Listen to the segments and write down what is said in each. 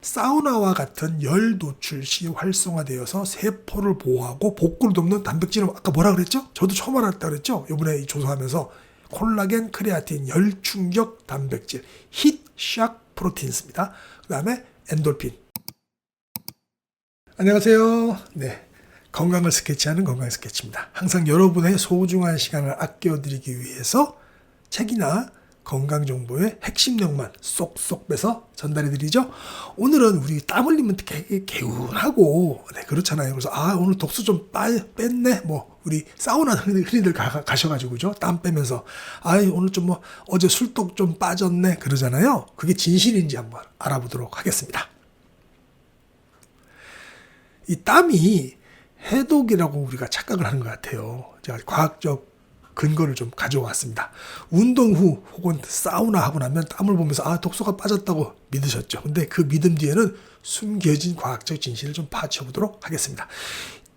사우나와 같은 열 노출 시 활성화되어서 세포를 보호하고 복구를 돕는 단백질은 아까 뭐라 그랬죠? 저도 처음 알았다 그랬죠? 이번에 조사하면서 콜라겐, 크레아틴, 열 충격 단백질, 히트 샥 프로틴스입니다. 그 다음에 엔돌핀. 안녕하세요. 네, 건강을 스케치하는 건강 스케치입니다. 항상 여러분의 소중한 시간을 아껴드리기 위해서 책이나 건강 정보의 핵심력만 쏙쏙 빼서 전달해드리죠. 오늘은 우리 땀 흘리면 되게 개운하고 그렇잖아요. 그래서 오늘 독소 좀 뺐네. 우리 사우나 흔히들 가셔가지고 그죠? 땀 빼면서 오늘 좀 어제 술독 좀 빠졌네 그러잖아요. 그게 진실인지 한번 알아보도록 하겠습니다. 이 땀이 해독이라고 우리가 착각을 하는 것 같아요. 제가 과학적 근거를 좀 가져왔습니다. 운동 후 혹은 사우나 하고 나면 땀을 보면서 독소가 빠졌다고 믿으셨죠. 근데 그 믿음 뒤에는 숨겨진 과학적 진실을 좀 파헤쳐 보도록 하겠습니다.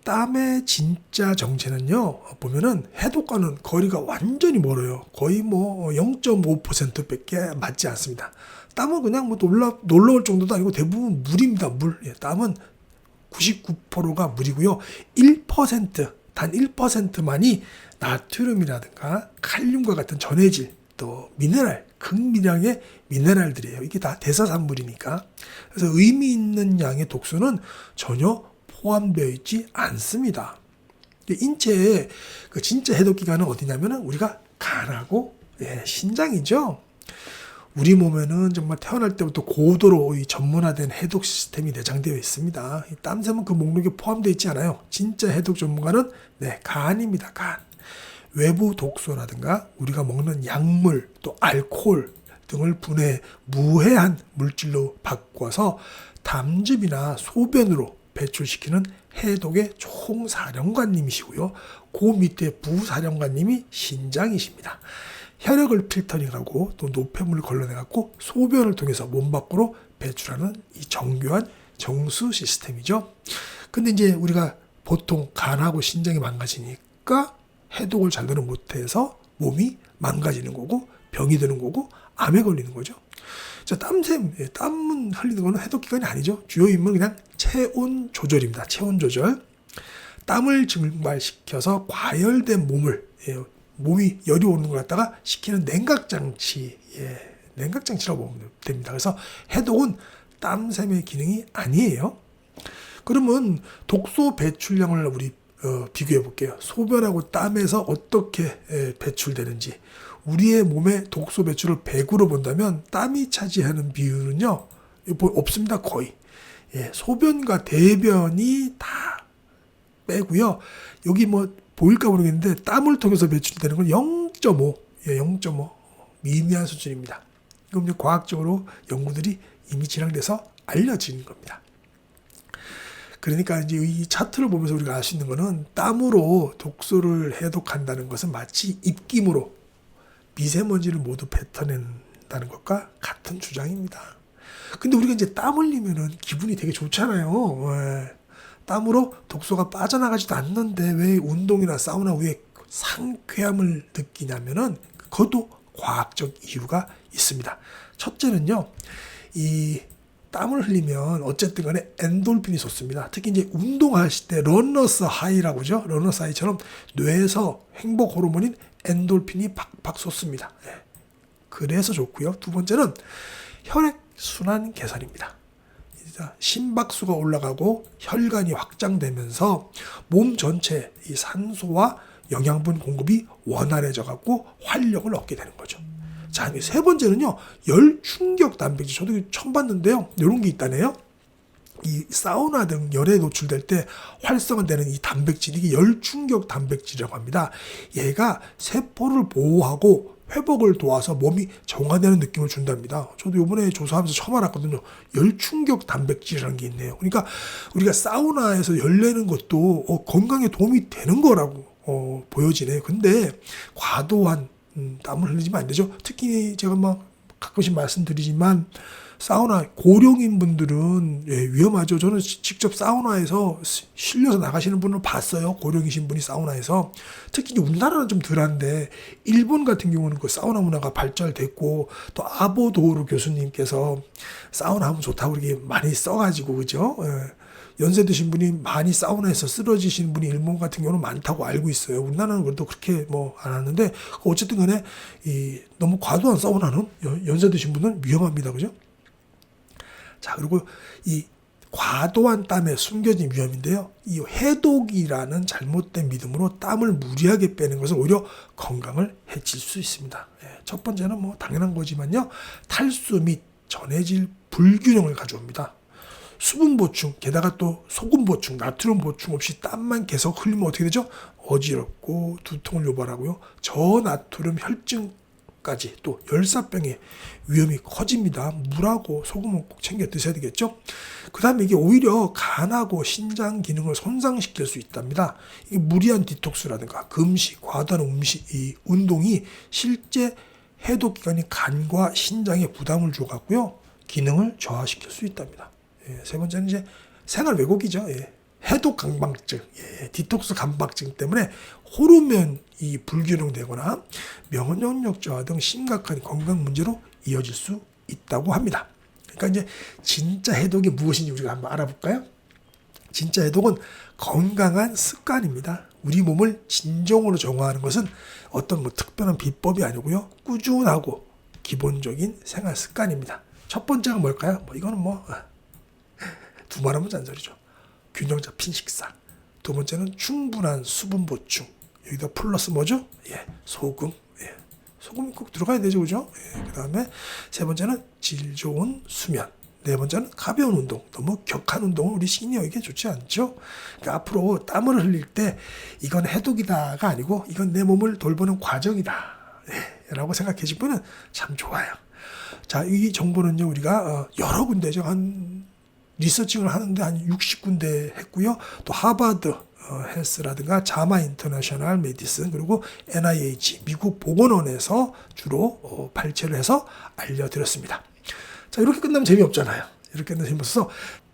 땀의 진짜 정체는요, 보면은 해독과는 거리가 완전히 멀어요. 거의 0.5%밖에 맞지 않습니다. 땀은 그냥 놀러 올 정도도 아니고 대부분 물입니다. 물. 땀은 99%가 물이고요. 1%, 단 1%만이 나트륨이라든가 칼륨과 같은 전해질, 또 미네랄, 극미량의 미네랄들이에요. 이게 다 대사산물이니까. 그래서 의미 있는 양의 독소는 전혀 포함되어 있지 않습니다. 인체의 그 진짜 해독 기관은 어디냐면은 우리가 간하고 신장이죠. 우리 몸에는 정말 태어날 때부터 고도로 전문화된 해독 시스템이 내장되어 있습니다. 땀샘은 그 목록에 포함되어 있지 않아요. 진짜 해독 전문가는 간입니다. 간. 외부 독소라든가 우리가 먹는 약물, 또 알코올 등을 분해 무해한 물질로 바꿔서 담즙이나 소변으로 배출시키는 해독의 총사령관님이시고요. 그 밑에 부사령관님이 신장이십니다. 혈액을 필터링하고 또 노폐물을 걸러내갖고 소변을 통해서 몸 밖으로 배출하는 이 정교한 정수 시스템이죠. 근데 이제 우리가 보통 간하고 신장이 망가지니까 해독을 잘대로 못해서 몸이 망가지는 거고 병이 드는 거고 암에 걸리는 거죠. 자, 땀은 흘리는 거는 해독기관이 아니죠. 주요 임무는 그냥 체온 조절입니다. 체온 조절. 땀을 증발시켜서 과열된 몸이 열이 오는 걸 갖다가 식히는 냉각장치, 냉각장치라고 보면 됩니다. 그래서 해독은 땀샘의 기능이 아니에요. 그러면 독소 배출량을 우리 비교해 볼게요. 소변하고 땀에서 어떻게 배출되는지. 우리의 몸의 독소 배출을 100으로 본다면 땀이 차지하는 비율은요, 없습니다. 거의. 소변과 대변이 다 빼고요. 여기 보일까 모르겠는데 땀을 통해서 배출되는 건 0.5, 0.5 미미한 수준입니다. 이건 과학적으로 연구들이 이미 진행돼서 알려진 겁니다. 그러니까 이제 이 차트를 보면서 우리가 알 수 있는 거는 땀으로 독소를 해독한다는 것은 마치 입김으로 미세먼지를 모두 뱉어낸다는 것과 같은 주장입니다. 근데 우리가 이제 땀 흘리면은 기분이 되게 좋잖아요. 땀으로 독소가 빠져나가지도 않는데 왜 운동이나 사우나 후에 상쾌함을 느끼냐면은 그것도 과학적 이유가 있습니다. 첫째는요, 이 땀을 흘리면 어쨌든 간에 엔돌핀이 솟습니다. 특히 이제 운동하실 때 러너스 하이라고 하죠. 러너스 하이처럼 뇌에서 행복 호르몬인 엔돌핀이 팍팍 솟습니다. 그래서 좋고요. 두 번째는 혈액 순환 개선입니다. 심박수가 올라가고 혈관이 확장되면서 몸 전체에 이 산소와 영양분 공급이 원활해져 갖고 활력을 얻게 되는 거죠. 자, 세 번째는요, 열 충격 단백질. 저도 처음 봤는데요, 이런 게 있다네요. 이 사우나 등 열에 노출될 때 활성화되는 이 단백질, 이게 열 충격 단백질이라고 합니다. 얘가 세포를 보호하고 회복을 도와서 몸이 정화되는 느낌을 준답니다. 저도 이번에 조사하면서 처음 알았거든요. 열 충격 단백질이라는 게 있네요. 그러니까 우리가 사우나에서 열 내는 것도 건강에 도움이 되는 거라고 보여지네요. 근데 과도한 땀을 흘리면 안 되죠. 특히 제가 가끔씩 말씀드리지만 사우나 고령인 분들은 위험하죠. 저는 직접 사우나에서 실려서 나가시는 분을 봤어요. 고령이신 분이 사우나에서. 특히 우리나라는 좀 덜한데 일본 같은 경우는 그 사우나 문화가 발달됐고 또 아보도오루 교수님께서 사우나 하면 좋다고 이렇게 많이 써가지고 그죠? 연세 드신 분이 많이 사우나에서 쓰러지신 분이 일본 같은 경우는 많다고 알고 있어요. 우리나라는 그래도 그렇게 뭐 안 하는데 어쨌든 간에 너무 과도한 사우나는 연세 드신 분은 위험합니다. 그죠? 자, 그리고 이 과도한 땀에 숨겨진 위험인데요. 이 해독이라는 잘못된 믿음으로 땀을 무리하게 빼는 것은 오히려 건강을 해칠 수 있습니다. 첫 번째는 뭐 당연한 거지만요. 탈수 및 전해질 불균형을 가져옵니다. 수분 보충, 게다가 또 소금 보충, 나트륨 보충 없이 땀만 계속 흘리면 어떻게 되죠? 어지럽고 두통을 유발하고요. 저나트륨 혈증까지 또 열사병의 위험이 커집니다. 물하고 소금은 꼭 챙겨 드셔야 되겠죠? 그 다음에 이게 오히려 간하고 신장 기능을 손상시킬 수 있답니다. 이 무리한 디톡스라든가 금식, 과도한 이 운동이 실제 해독 기관인 간과 신장에 부담을 줘갖고요. 기능을 저하시킬 수 있답니다. 세 번째는 이제 생활 왜곡이죠. 해독 강박증, 디톡스 강박증 때문에 호르몬이 불균형되거나 면역력 저하 등 심각한 건강 문제로 이어질 수 있다고 합니다. 그러니까 이제 진짜 해독이 무엇인지 우리가 한번 알아볼까요? 진짜 해독은 건강한 습관입니다. 우리 몸을 진정으로 정화하는 것은 어떤 뭐 특별한 비법이 아니고요. 꾸준하고 기본적인 생활 습관입니다. 첫 번째가 뭘까요? 뭐 이거는 뭐 두말하면 잔소리죠. 균형 잡힌 식사. 두 번째는 충분한 수분 보충. 여기다 플러스 뭐죠? 소금. 소금이 꼭 들어가야 되죠, 그죠? 그 다음에 세 번째는 질 좋은 수면. 네 번째는 가벼운 운동. 너무 격한 운동은 우리 시니어에게 좋지 않죠? 그러니까 앞으로 땀을 흘릴 때 이건 해독이다가 아니고 이건 내 몸을 돌보는 과정이다. 라고 생각해 주시면 참 좋아요. 자, 이 정보는요, 우리가 여러 군데죠. 한 리서칭을 하는데 한 60군데 했고요. 또 하버드 헬스라든가 자마 인터내셔널 메디슨 그리고 NIH 미국 보건원에서 주로 발췌를 해서 알려드렸습니다. 자, 이렇게 끝나면 재미없잖아요. 이렇게 끝나면 재미없어서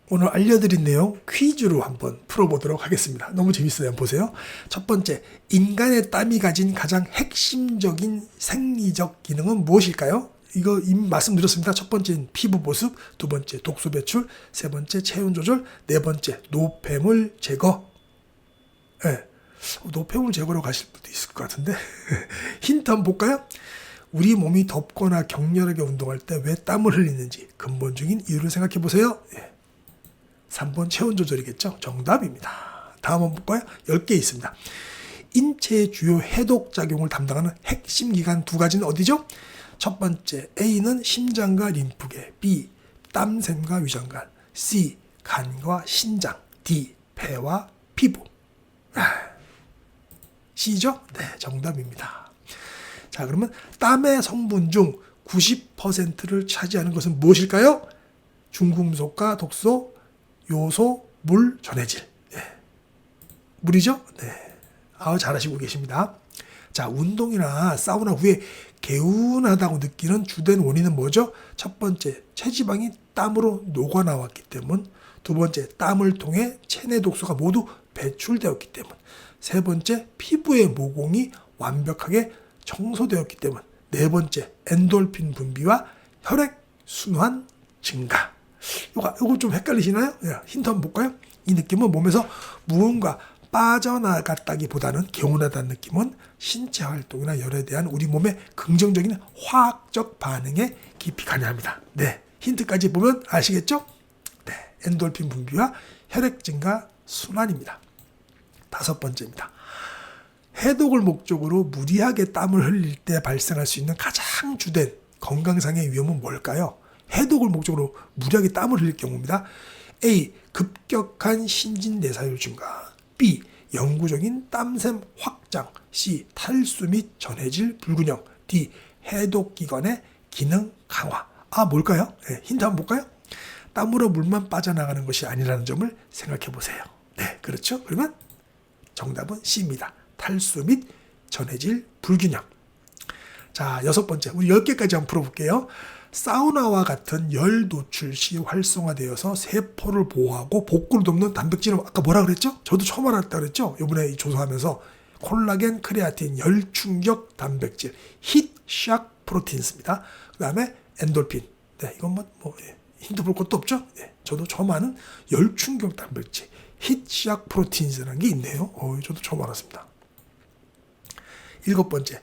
오늘 알려드린 내용 퀴즈로 한번 풀어보도록 하겠습니다. 너무 재밌어요. 한번 보세요. 첫 번째, 인간의 땀이 가진 가장 핵심적인 생리적 기능은 무엇일까요? 이거 이미 말씀드렸습니다. 첫 번째는 피부 보습, 두 번째 독소 배출, 세 번째 체온 조절, 네 번째 노폐물 제거. 노폐물 제거로 가실 분도 있을 것 같은데 힌트 한번 볼까요? 우리 몸이 덥거나 격렬하게 운동할 때 왜 땀을 흘리는지 근본적인 이유를 생각해 보세요. 3번 체온 조절이겠죠? 정답입니다. 다음 한번 볼까요? 10개 있습니다. 인체의 주요 해독 작용을 담당하는 핵심 기관 두 가지는 어디죠? 첫 번째, A는 심장과 림프계, B, 땀샘과 위장관, C, 간과 신장, D, 폐와 피부. C죠? 네, 정답입니다. 자, 그러면 땀의 성분 중 90%를 차지하는 것은 무엇일까요? 중금속과 독소, 요소, 물, 전해질. 물이죠? 네. 잘하시고 계십니다. 자, 운동이나 사우나 후에 개운하다고 느끼는 주된 원인은 뭐죠? 첫 번째, 체지방이 땀으로 녹아 나왔기 때문. 두 번째, 땀을 통해 체내 독소가 모두 배출되었기 때문. 세 번째, 피부의 모공이 완벽하게 청소되었기 때문. 네 번째, 엔돌핀 분비와 혈액 순환 증가. 요거 좀 헷갈리시나요? 힌트 한번 볼까요? 이 느낌은 몸에서 무언가 빠져나갔다기보다는 개운하다는 느낌은 신체 활동이나 열에 대한 우리 몸의 긍정적인 화학적 반응에 깊이 관여합니다. 네, 힌트까지 보면 아시겠죠? 네, 엔돌핀 분비와 혈액 증가 순환입니다. 다섯 번째입니다. 해독을 목적으로 무리하게 땀을 흘릴 때 발생할 수 있는 가장 주된 건강상의 위험은 뭘까요? 해독을 목적으로 무리하게 땀을 흘릴 경우입니다. A. 급격한 신진대사율 증가. B. 영구적인 땀샘 확장. C. 탈수 및 전해질 불균형. D. 해독기관의 기능 강화. 뭘까요? 힌트 한번 볼까요? 땀으로 물만 빠져나가는 것이 아니라는 점을 생각해 보세요. 네, 그렇죠? 그러면 정답은 C입니다. 탈수 및 전해질 불균형. 자, 여섯 번째. 우리 10개까지 한번 풀어볼게요. 사우나와 같은 열 노출 시 활성화되어서 세포를 보호하고 복구를 돕는 단백질은 아까 뭐라 그랬죠? 저도 처음 알았다 그랬죠? 이번에 조사하면서 콜라겐, 크레아틴, 열 충격 단백질, 힛샥 프로틴스입니다. 그 다음에 엔돌핀. 네, 이건 힌트 볼 것도 없죠? 네, 저도 처음 아는 열 충격 단백질, 힛샥 프로틴스라는 게 있네요. 저도 처음 알았습니다. 7번째.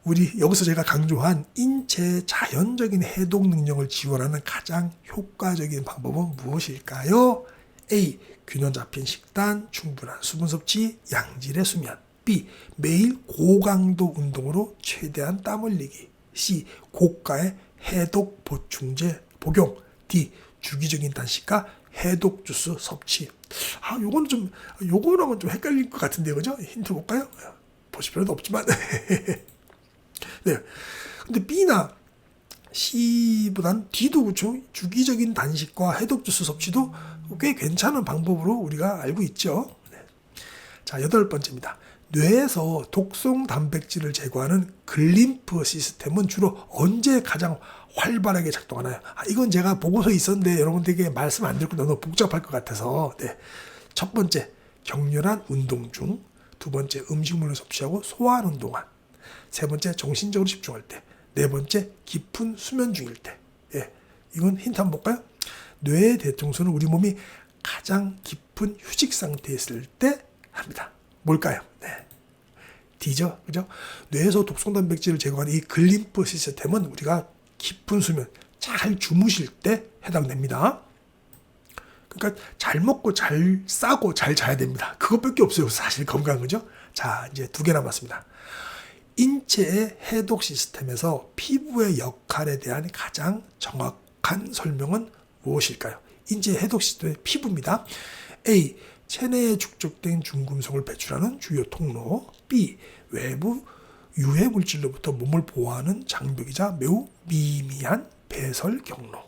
우리 여기서 제가 강조한 인체의 자연적인 해독 능력을 지원하는 가장 효과적인 방법은 무엇일까요? A. 균형 잡힌 식단, 충분한 수분 섭취, 양질의 수면. B. 매일 고강도 운동으로 최대한 땀 흘리기. C. 고가의 해독 보충제 복용. D. 주기적인 단식과 해독 주스 섭취. 요거랑은 좀 헷갈릴 것 같은데요, 그죠? 힌트 볼까요? 보실 필요도 없지만. 네. 근데 B나 C보단 D도 그렇죠. 주기적인 단식과 해독 주스 섭취도 꽤 괜찮은 방법으로 우리가 알고 있죠. 네. 자, 8번째입니다. 뇌에서 독성 단백질을 제거하는 글림프 시스템은 주로 언제 가장 활발하게 작동하나요? 이건 제가 보고서에 있었는데 여러분들에게 말씀 안 드리고 너무 복잡할 것 같아서. 네. 첫 번째, 격렬한 운동 중. 두 번째, 음식물을 섭취하고 소화하는 동안. 세 번째, 정신적으로 집중할 때. 네 번째, 깊은 수면 중일 때. 예, 이건 힌트 한번 볼까요? 뇌의 대청소는 우리 몸이 가장 깊은 휴식 상태에 있을 때 합니다. 뭘까요? 네. D죠. 그죠? 뇌에서 독성 단백질을 제거하는 이 글림프 시스템은 우리가 깊은 수면, 잘 주무실 때 해당됩니다. 그러니까 잘 먹고 잘 싸고 잘 자야 됩니다. 그것밖에 없어요. 사실 건강, 그죠? 자, 이제 2개 남았습니다. 인체의 해독 시스템에서 피부의 역할에 대한 가장 정확한 설명은 무엇일까요? 인체의 해독 시스템의 피부입니다. A. 체내에 축적된 중금속을 배출하는 주요 통로. B. 외부 유해 물질로부터 몸을 보호하는 장벽이자 매우 미미한 배설 경로.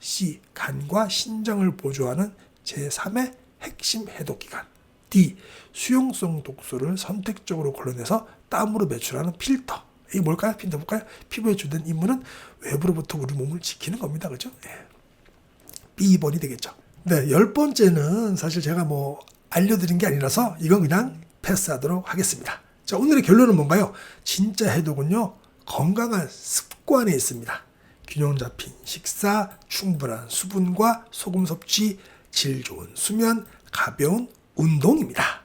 C. 간과 신장을 보조하는 제3의 핵심 해독기관. D. 수용성 독소를 선택적으로 걸러내서 땀으로 배출하는 필터. 이게 뭘까요? 힌트 볼까요? 피부에 주된 임무는 외부로부터 우리 몸을 지키는 겁니다. 그죠? 네. B번이 되겠죠. 네, 10번째는 사실 제가 알려드린 게 아니라서 이건 그냥 패스하도록 하겠습니다. 자, 오늘의 결론은 뭔가요? 진짜 해독은요, 건강한 습관에 있습니다. 균형 잡힌 식사, 충분한 수분과 소금 섭취, 질 좋은 수면, 가벼운 운동입니다.